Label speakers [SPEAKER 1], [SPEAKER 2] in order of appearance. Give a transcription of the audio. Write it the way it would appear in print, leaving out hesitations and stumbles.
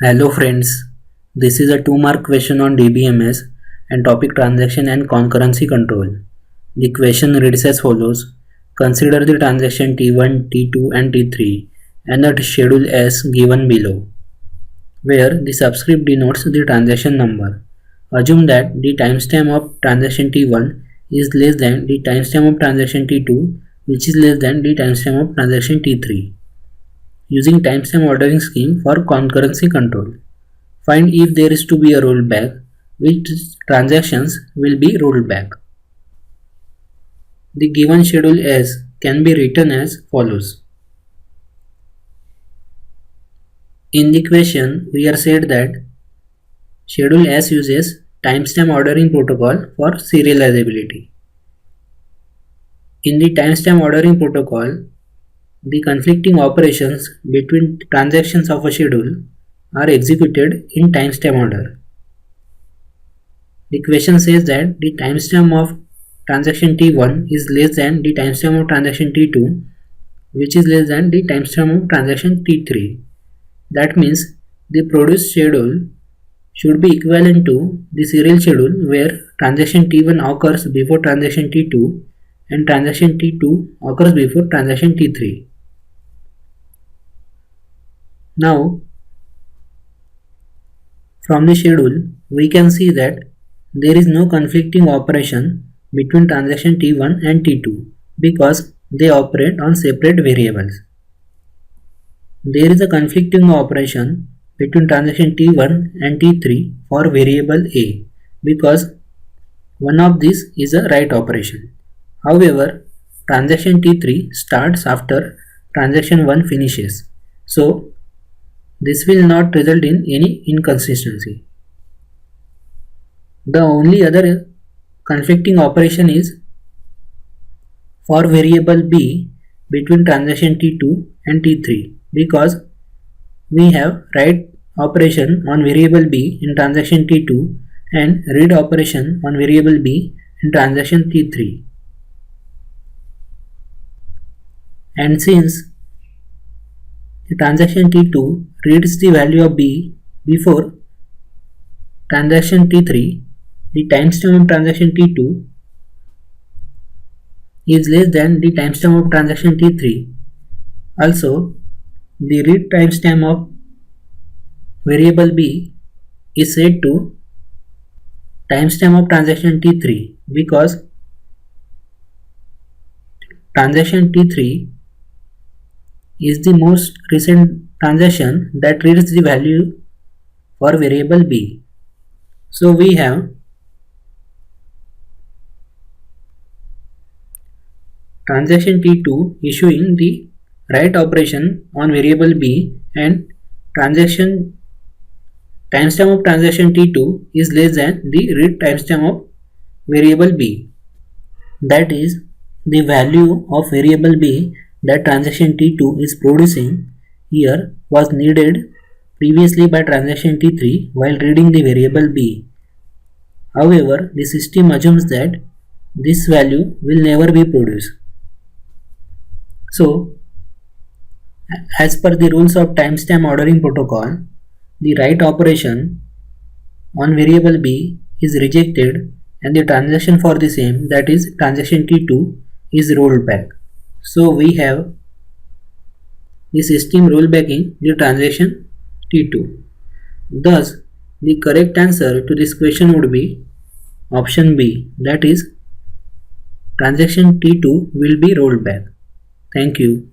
[SPEAKER 1] Hello friends, this is a 2-mark question on DBMS and topic transaction and concurrency control. The question reads as follows. Consider the transaction T1, T2 and T3 and the schedule S given below, where the subscript denotes the transaction number. Assume that the timestamp of transaction T1 is less than the timestamp of transaction T2, which is less than the timestamp of transaction T3. Using timestamp ordering scheme for concurrency control. Find if there is to be a rollback, which transactions will be rolled back. The given schedule S can be written as follows. In the question, we are said that schedule S uses timestamp ordering protocol for serializability. In the timestamp ordering protocol, the conflicting operations between transactions of a schedule are executed in timestamp order. The question says that the timestamp of transaction T1 is less than the timestamp of transaction T2, which is less than the timestamp of transaction T3. That means the produced schedule should be equivalent to the serial schedule where transaction T1 occurs before transaction T2 and transaction T2 occurs before transaction T3. Now, from the schedule, we can see that there is no conflicting operation between transaction T1 and T2 because they operate on separate variables. There is a conflicting operation between transaction T1 and T3 for variable A because one of these is a write operation. However, transaction T3 starts after transaction 1 finishes. So, this will not result in any inconsistency. The only other conflicting operation is for variable B between transaction T2 and T3 because we have write operation on variable B in transaction T2 and read operation on variable B in transaction T3. And since the transaction T2 reads the value of B before transaction T3, the timestamp of transaction T2 is less than the timestamp of transaction T3. Also, the read timestamp of variable B is set to timestamp of transaction T3 because transaction T3 is the most recent transaction that reads the value for variable B. So we have transaction T2 issuing the write operation on variable B and transaction timestamp of transaction T2 is less than the read timestamp of variable B. That is, the value of variable B that transaction T2 is producing here was needed previously by transaction T3 while reading the variable B. However, the system assumes that this value will never be produced. So, as per the rules of timestamp ordering protocol, the write operation on variable B is rejected and the transaction for the same, that is transaction T2, is rolled back. So we have the system rollbacking the transaction T2. Thus, the correct answer to this question would be option B, that is transaction T2 will be rolled back. Thank you.